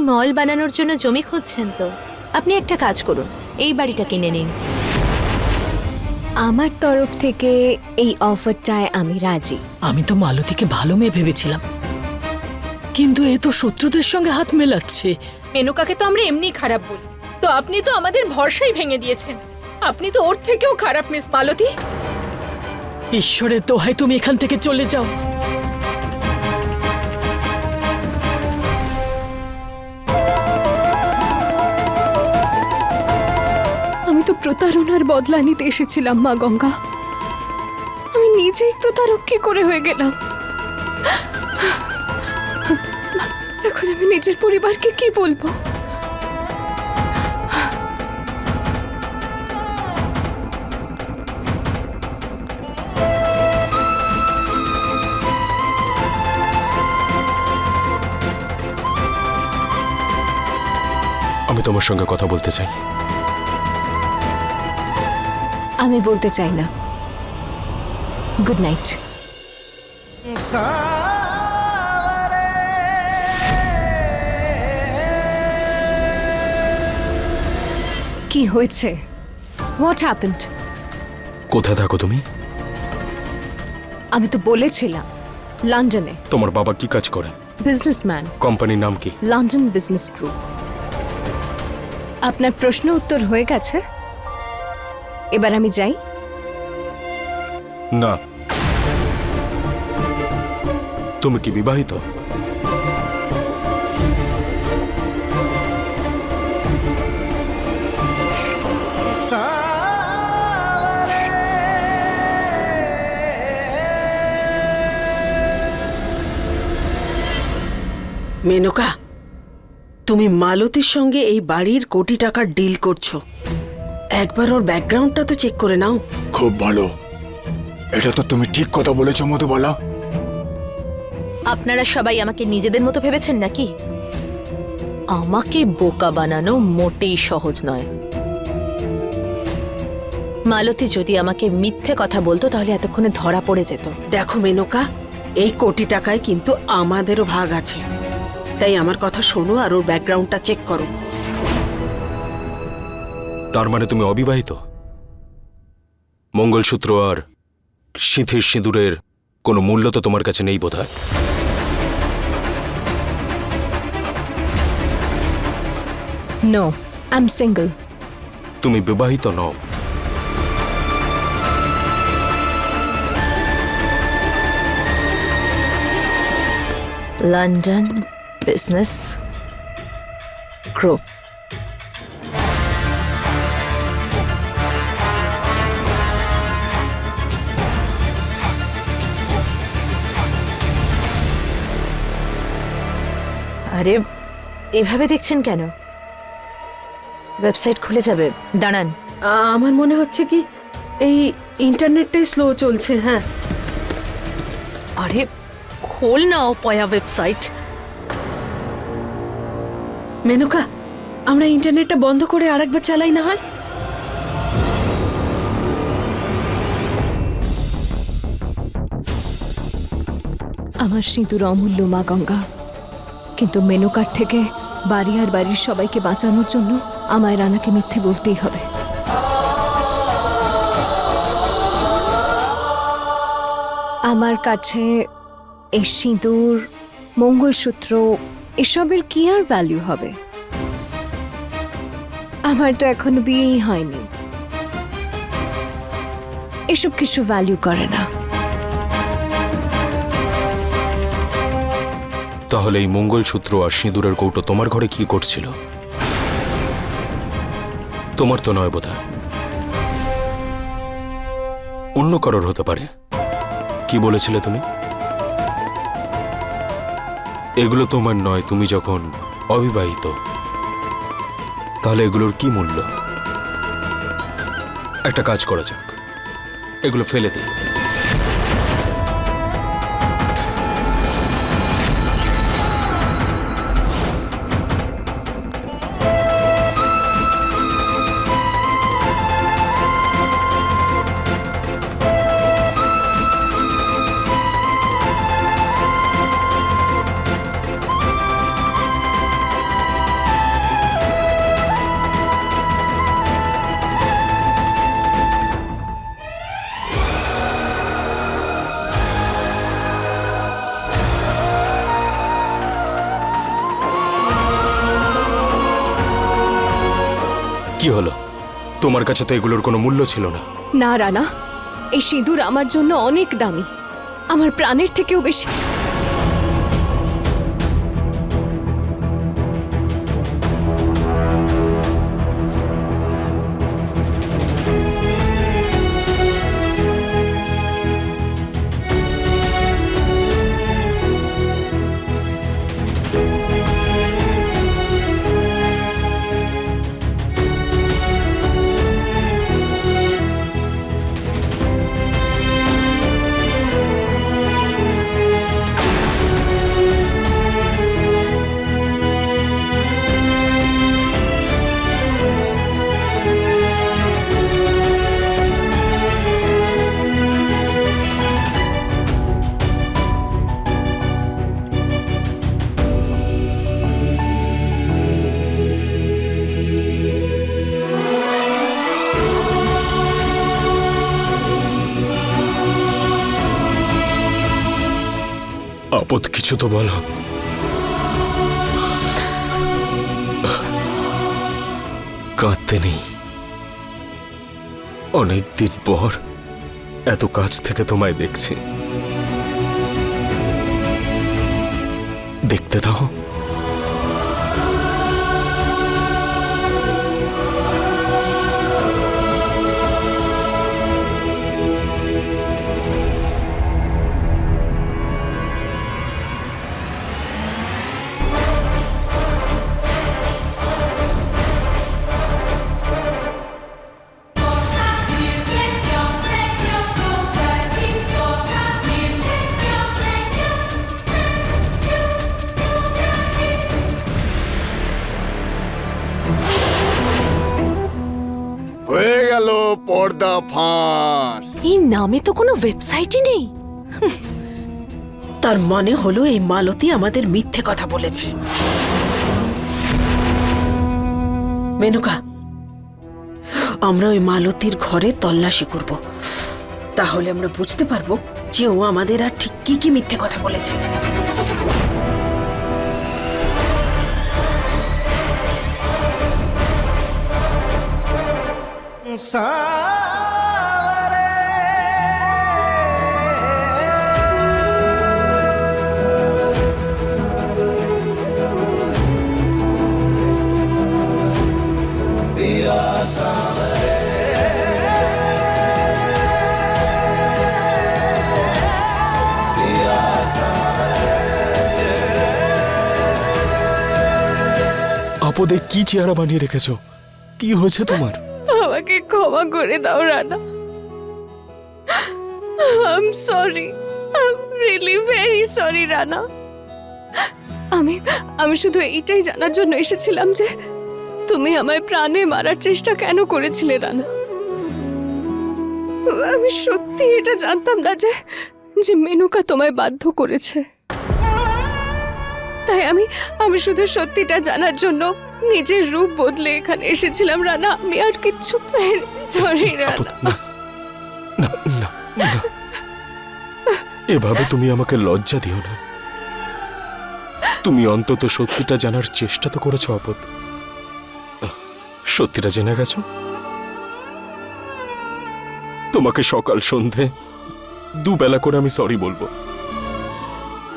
মল বানানোর জন্য জমি খুঁজছেন তো? আপনি একটা কাজ করুন, এই বাড়িটা কিনে নিন। আমার তরফ থেকে এই অফারটায় আমি রাজি। আমি তো মালতীকে ভালো মেয়ে ভেবেছিলাম, কিন্তু এ তো শত্রুদের সঙ্গে হাত মেলাচ্ছে। মেনকাকে তো আমরা এমনি খারাপ বলি, তো আপনি তো আমাদের ভরসাই ভেঙে দিয়েছেন। আপনি তো ওর থেকেও খারাপ মিস মালতী। ঈশ্বরের দোহাই তুমি এখান থেকে চলে যাও। আমি তো প্রতারণার বদলা নিতে এসেছিলাম মা গঙ্গা। আমি নিজেই প্রতারক কি করে হয়ে গেলাম। এখন আমি নিজের পরিবারকে কি বলবো? আমি তোমার সঙ্গে কথা বলতে চাই। আমি বলতে চাই না। Good night. কি হয়েছে? What happened? কোথায় থাকো তুমি? আমি তো বলেছিলাম লন্ডনে। তোমার বাবা কি কাজ করে? বিজনেসম্যান। কোম্পানির নাম কি? London business group. আপনার প্রশ্ন উত্তর হয়ে গেছে, এবার আমি যাই। না। তুমি কি বিবাহিত? মেনকা, তুমি মালতীর সঙ্গে এই বাড়ির কোটি টাকার ডিল করছো, একবার ওর ব্যাকগ্রাউন্ডটা তো চেক করে নাও। খুব ভালো, এটা তো তুমি ঠিক কথা বলেছো মধুবালা। আপনারা সবাই আমাকে নিজেদের মতো ভেবেছেন নাকি? আমাকে বোকা বানানো মোটেই সহজ নয়। মালতী যদি আমাকে মিথ্যে কথা বলতো তাহলে এতক্ষণে ধরা পড়ে যেত। দেখো মেনকা, এই কোটি টাকায় কিন্তু আমাদেরও ভাগ আছে, তাই আমার কথা শোনো আর ওর ব্যাকগ্রাউন্ডটা চেক করো। তার মানে তুমি অবিবাহিত? মঙ্গলসূত্র আর সিঁথির সিঁদুরের কোনো মূল্য তো তোমার কাছে নেই বোধহয়। No, I am single. তুমি বিবাহিত নও। London business group. আরে এভাবে দেখছেন কেন? ওয়েবসাইট খুলে যাবে, দাঁড়ান। আমার মনে হচ্ছে কি এই ইন্টারনেটটাই স্লো চলছে। হ্যাঁ, আরে খোল না পয়া ওয়েবসাইট। মেনকা, আমরা ইন্টারনেটটা বন্ধ করে আরেকবার চালাই না হয়? আমার সিঁদুর অমূল্য মা গঙ্গা, কিন্তু মেনকার থেকে বাড়ি আর বাড়ির সবাইকে বাঁচানোর জন্য আমায় রানাকে মিথ্যে বলতেই হবে। আমার কাছে এই সিঁদুর, মঙ্গলসূত্র এসবের কি আর ভ্যালু হবে? আমার তো এখনো বিয়েই হয়নি। এসব কিছু ভ্যালু করে না। তাহলে এই মঙ্গলসূত্র আর সিঁদুরের কৌটো তোমার ঘরে কি করছিল? তোমার তো নয় বোধহয়, অন্য কারোর হতে পারে। কি বলেছিলে তুমি? এগুলো তোমার নয়, তুমি যখন অবিবাহিত। তাহলে এগুলোর কি মূল্য? একটা কাজ করা যাক, এগুলো ফেলে দিই। তোমার কাছে তো এগুলোর কোনো মূল্য ছিল না। না রানা, এই সিঁদুর আমার জন্য অনেক দামি, আমার প্রাণের থেকেও বেশি। আপদ, কিছু তো বলো। কাঁদতে নেই। অনেকদিন পর এত কাছ থেকে তোমায় দেখছি, দেখতে দাও। হয়ে গেল পর্দা ফাঁস। এই নামে তো কোনো ওয়েবসাইটই নেই। তার মানে হলো এই মালতী আমাদের মিথ্যে কথা বলেছে। মেনকা, আমরা ওই মালতীর ঘরে তল্লাশি করব, তাহলে আমরা বুঝতে পারবো যে ও আমাদের আর ঠিক কি কি মিথ্যে কথা বলেছে। আপদে কি চেহারা বানিয়ে রেখেছো? কি হয়েছে তোমার? আমাকে ক্ষমা করে দাও Rana. I am sorry, I am really very sorry Rana. আমি শুধু এইটাই জানার জন্য এসেছিলাম যে তুমি আমায় প্রাণে মারার চেষ্টা কেন করেছিলে রানা। আমি সত্যি এটা জানতাম না যে মেনকা তোমায় বাধ্য করেছে। তাই আমি শুধু সত্যিটা জানার জন্য নিজের রূপ বদলে এখানে এসেছিলাম রানা। আমি আর কিচ্ছু সরি রানা। না না না না, এভাবে তুমি আমাকে লজ্জা দিও না। তুমি অন্তত সত্যিটা জানার চেষ্টা তো করেছো আপদ। সত্যিটা জেনে গেছো? তোমাকে সকাল সন্ধে দুবেলা করে আমি সরি বলবো।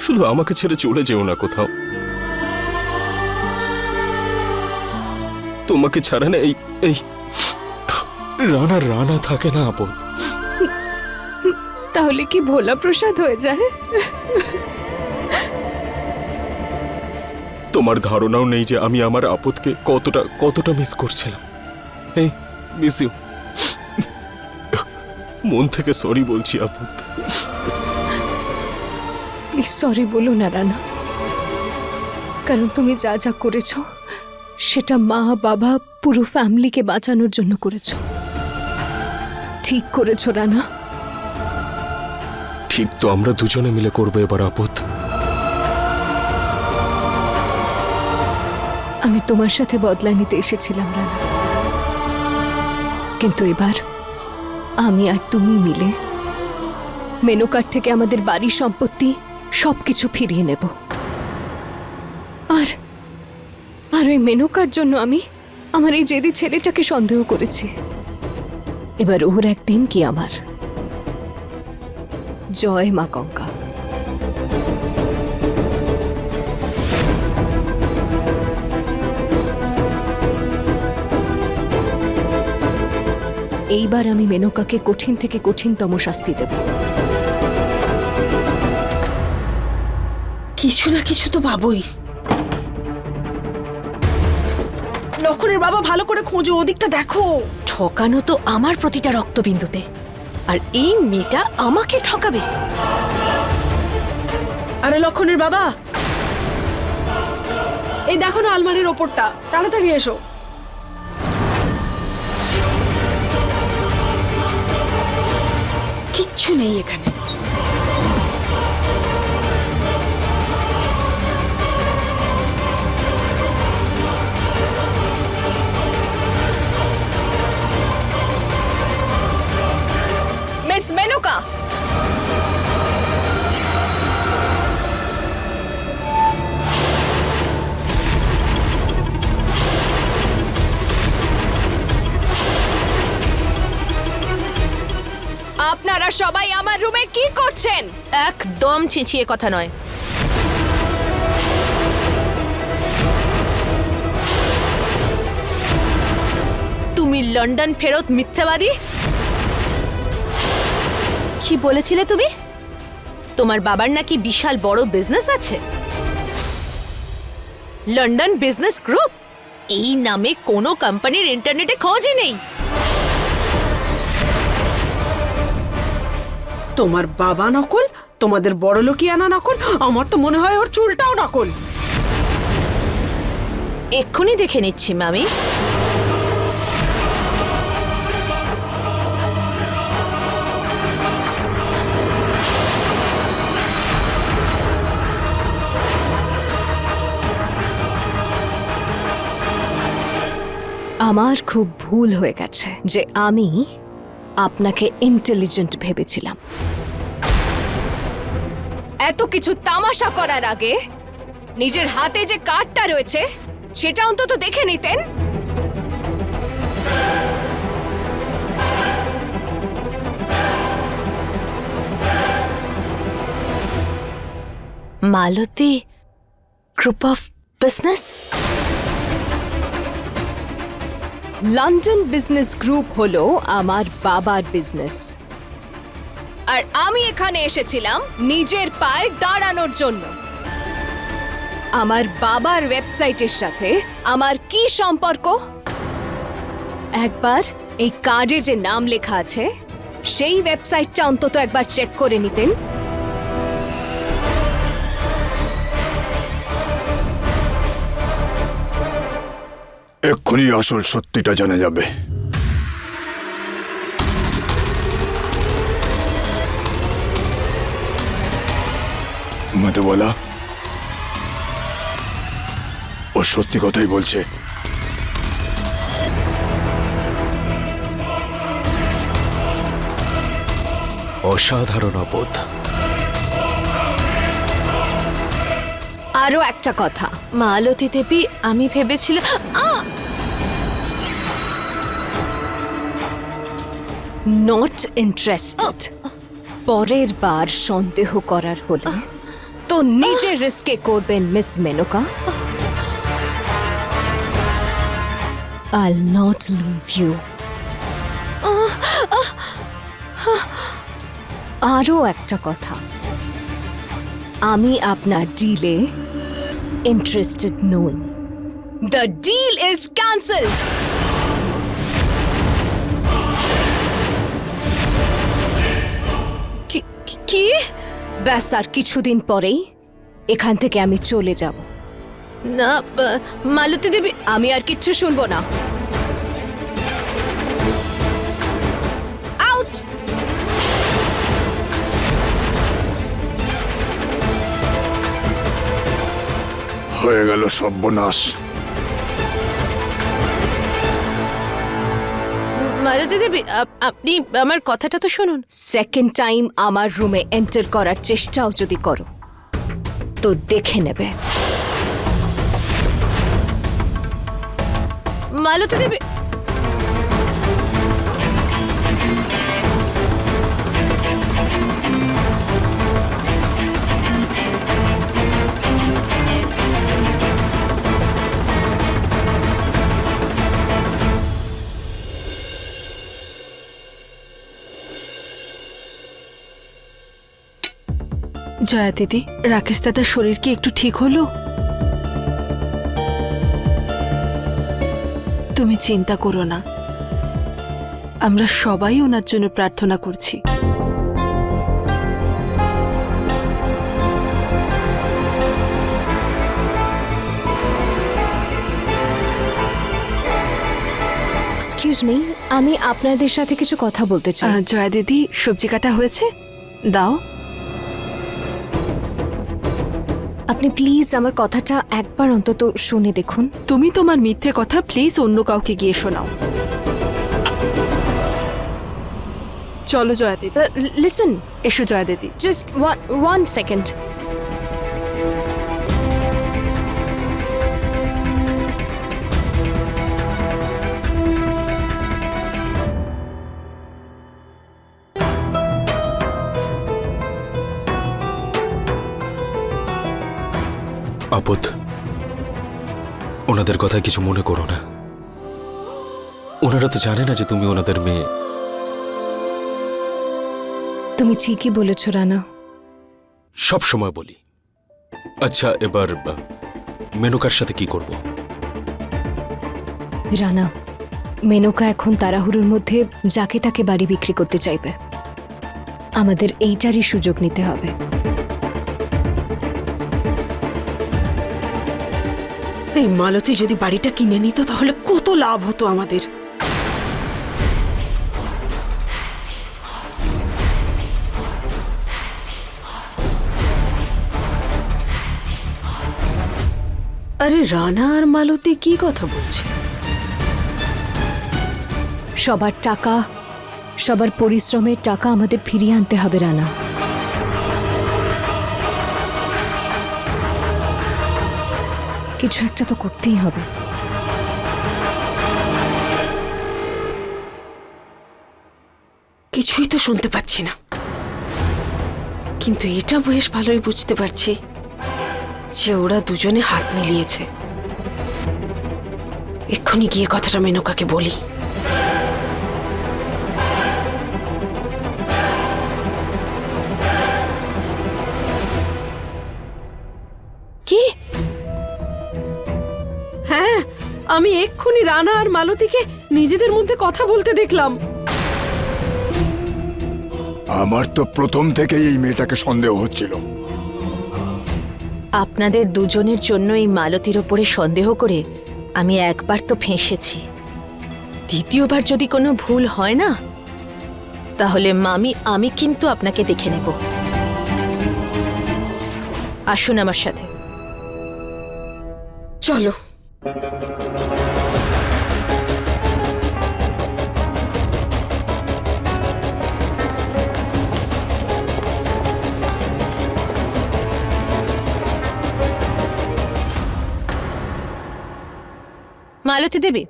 শুধু আমাকে ছেড়ে চলে যেও না কোথাও। তোমাকে ছাড়া না এই রানা রানা থাকে না আপদ। তাহলে কি ভোলা প্রসাদ হয়ে যায়? তোমার ধারণাও নেই যে আমি আমার আপদকে কতটা মিস করছিলাম। এই মিস ইউ। মন থেকে সরি বলছি আপদ। প্লিজ সরি বলো না রানা, কারণ তুমি যা যা করেছো সেটা মা বাবা পুরো ফ্যামিলিকে বাঁচানোর জন্য করেছো। ঠিক করেছো রানা। ঠিক তো আমরা দুজনে মিলে করবো এবার আপদ। আমি তোমার সাথে বদলা নিতে এসেছিলাম রানা, কিন্তু এবার আমি আর তুমি মিলে মেনকার থেকে আমাদের বাড়ি সম্পত্তি সবকিছু ফিরিয়ে নেব। আর ওই মেনকার জন্য আমি আমার এই জেদি ছেলেটাকে সন্দেহ করেছি। এবার ওর একদিন কি আমার। জয় মা গঙ্গা। এইবার আমি মেনকাকে কঠিন থেকে কঠিনতম শাস্তি দেব। কিছু না কিছু তো পাবোই। লক্ষণের বাবা, ভালো করে খোঁজো, ওদিকটা দেখো। ঠকানো তো আমার প্রতিটা রক্তবিন্দুতে, আর এই মেয়েটা আমাকে ঠকাবে। আরে লক্ষণের বাবা, এই দেখো না আলমারির ওপরটা, তাড়াতাড়ি এসো। কিচ্ছু নেই এখানে। মিস মেনকা, আপনারা সবাই আমার রুমে কি করছেন? একদম ছিছিয়ে কথা নয়। তুমি লন্ডন ফেরত মিথ্যাবাদী। কি বলেছিলে তুমি? তোমার বাবার নাকি বিশাল বড় বিজনেস আছে, লন্ডন বিজনেস গ্রুপ। এই নামে কোনো কোম্পানির ইন্টারনেটে খোঁজই নেই। তোমার বাবা নকল, তোমাদের বড় লোকিয়ানা নকল, আমার তো মনে হয় ওর চুলটাও নকল। এক্ষুনি দেখে নিচ্ছি মামি। আমার খুব ভুল হয়ে গেছে যে আমি আপনাকে ইন্টেলিজেন্ট ভেবেছিলাম। এত কিছু তামাশা করার আগে নিজের হাতে যে কার্ডটা রয়েছে সেটা অন্তত দেখে নিতেন। Malati group of business. London business group হলো আমার বাবার বিজনেস, আর আমি এখানে এসেছিলাম নিজের পায়ে দাঁড়ানোর জন্য। আমার বাবার ওয়েবসাইটের সাথে আমার কি সম্পর্ক? একবার এই কার্ডে যে নাম লেখা আছে সেই ওয়েবসাইটটা অন্তত একবার চেক করে নিতেন। এক্ষুনি আসল সত্যিটা জানা যাবে। মধুবালা, ও সত্যি কথাই বলছে। অসাধারণ অবোধ। আরো একটা কথা, মালতী দেবী, আমি ভেবেছিলাম নট ইন্টারেস্টেড। পরের বার সন্দেহ করার হলে তো নিজের রিস্কে করবেন miss Menaka. I'll not leave you. আরো একটা কথা, আমি আপনার ডিলে ইন্টারেস্টেড নই। The deal is cancelled. কি? ব্যাস, আর কিছুদিন পরেই এখান থেকে আমি চলে যাব। না মালতী দেবী, আমি আর কিচ্ছু শুনবো না। আউট। হয়ে গেল সর্বনাশ। মালতী দেবী, আপনি আমার কথাটা তো শুনুন। সেকেন্ড টাইম আমার রুমে এন্টার করার চেষ্টাও যদি করো তো দেখে নেবে। মালতী দেবী, জয়া দিদি, রাকেশ দাদার শরীর কি একটু ঠিক হলো? তুমি চিন্তা করো না, আমরা সবাই ওনার জন্য প্রার্থনা করছি। এক্সকিউজ মি, আমি আপনাদের সাথে কিছু কথা বলতে চাই। জয়া দিদি, সবজি কাটা হয়েছে, দাও। আপনি প্লিজ আমার কথাটা একবার অন্তত শুনে দেখুন। তুমি তোমার মিথ্যে কথা প্লিজ অন্য কাউকে গিয়ে শোনাও। চলো জয়া দিদি, লিসেন, এসো জয়া দিদি। Just one second. আপদ, ওনাদের কথায় কিছু মনে করো না। ওনারা তো জানে না যে তুমি ওনাদের মেয়ে। তুমি ঠিকই বলেছ রানা। সব সময় বলি। আচ্ছা, এবার মেনকার সাথে কি করব? রানা, মেনকা এখন তাড়াহুড়োর মধ্যে যাকে তাকে বাড়ি বিক্রি করতে চাইবে। আমাদের এইটারই সুযোগ নিতে হবে। এই মালতী যদি বাড়িটা কিনে নিত তাহলে কত লাভ হতো আমাদের। আরে রানা আর মালতী কি কথা বলছে? সবার টাকা, সবার পরিশ্রমের টাকা আমাদের ফিরিয়ে আনতে হবে রানা। কিছু একটা তো করতেই হবে। কিছুই তো শুনতে পাচ্ছি না, কিন্তু এটা বেশ ভালোই বুঝতে পারছি যে ওরা দুজনে হাত মিলিয়েছে। এক্ষুনি গিয়ে কথাটা মেনকাকে বলি। কি? হ্যাঁ, আমি এক্ষুনি রানা আর মালতীকে নিজেদের মধ্যে কথা বলতে দেখলাম। আমার তো প্রথম থেকেই এই মেয়েটাকে সন্দেহ হচ্ছিল। আপনাদের দুজনের জন্য এই মালতীর ওপরে সন্দেহ করে আমি একবার তো ফেঁসেছি। দ্বিতীয়বার যদি কোনো ভুল হয় না, তাহলে মামি আমি কিন্তু আপনাকে দেখে নেব। আসুন আমার সাথে। চলো। মালতী দেবী,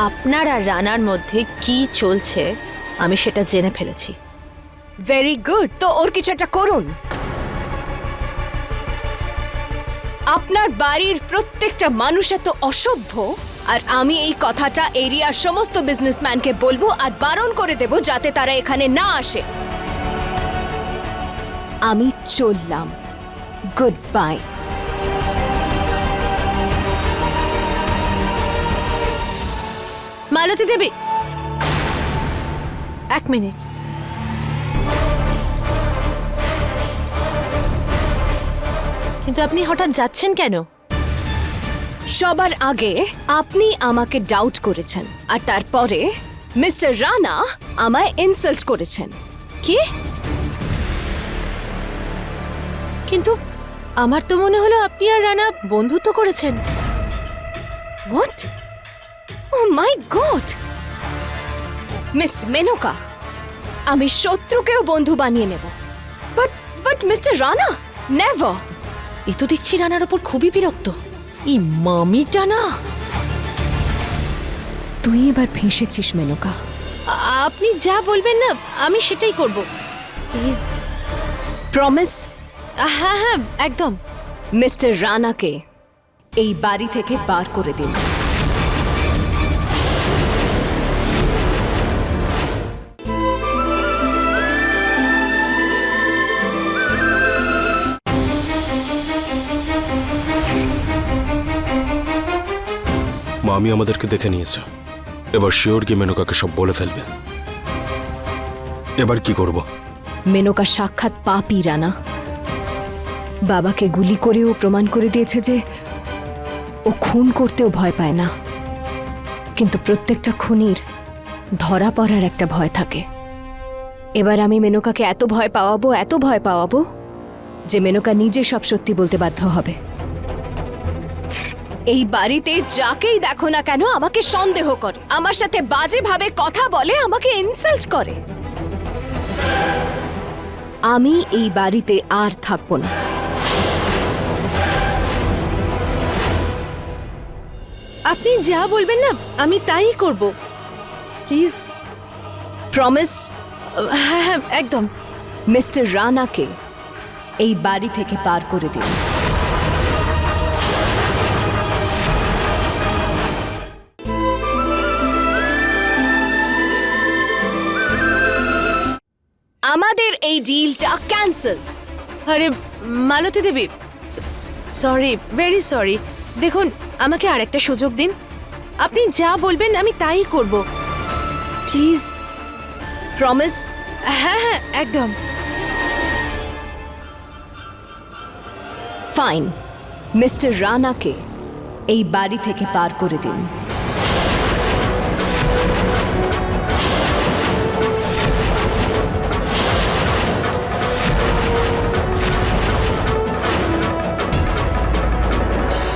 আপনার আর রানার মধ্যে কি চলছে আমি সেটা জেনে ফেলেছি। ভেরি গুড, তো ওর কিছু একটা করুন। আপনার বাড়ির প্রত্যেকটা মানুষ এত অসভ্য, আর আমি এই কথাটা এরিয়ার সমস্ত বিজনেসম্যানকে বলবো আর বারণ করে দেব যাতে তারা এখানে না আসে। আমি চললাম। Good bye. মালতী দেবী, এক মিনিট। কিন্তু আপনি হঠাৎ যাচ্ছেন কেন? সবার আগে আপনি আমাকে ডাউট করেছেন, আর তারপরে মিস্টার রানা আমায় ইনসাল্ট করেছেন। কি? কিন্তু আমার তো মনে হলো আপনি আর রানা বন্ধুত্ব করেছেন। What? Oh my god! Miss Menaka, আমি শত্রুকেও বন্ধু বানিয়ে নেব, বাট মিস্টার রানা নেভার। এ তো দেখছি রানার ওপর খুবই বিরক্ত। এই মামিটা না। তুই এবার ফেঁসেছিস মেনকা। আপনি যা বলবেন না আমি সেটাই করব। প্লিজ। প্রমিস? হ্যাঁ হ্যাঁ, একদম। মিস্টার রানাকে এই বাড়ি থেকে বার করে দিন। মামি আমাদেরকে দেখে নিয়েছে, এবার শিওর গিয়ে মেনকাকে সব বলে ফেলবে। এবার কি করব? মেনকা সাক্ষাৎ পাপী রানা। বাবাকে গুলি করেও প্রমাণ করে দিয়েছে যে ও খুন করতেও ভয় পায় না, কিন্তু প্রত্যেকটা খুনির ধরা পড়ার একটা ভয় থাকে। এবার আমি মেনকাকে এত ভয় পাওয়াবো যে মেনকা নিজে সব সত্যি বলতে বাধ্য হবে। এই বাড়িতে যাকেই দেখো না কেন আমাকে সন্দেহ করে, আমার সাথে বাজেভাবে কথা বলে, আমাকে ইনসাল্ট করে। আমি এই বাড়িতে আর থাকবো না। আপনি যা বলবেন না আমি তাই করব, প্লিজ। প্রমিস? হ্যাঁ হ্যাঁ একদম। মিস্টার রানাকে এই বাড়ি থেকে পার করে দিন। আমাদের এই ডিলটা ক্যান্সেলড। আরে মালতী দেবী, সরি, ভেরি সরি। দেখুন, আমাকে আরেকটা সুযোগ দিন। আপনি যা বলবেন আমি তাই করব, প্লিজ। প্রমিস? হ্যাঁ হ্যাঁ একদম। ফাইন, মিস্টার রানাকে এই বাড়ি থেকে পার করে দিন।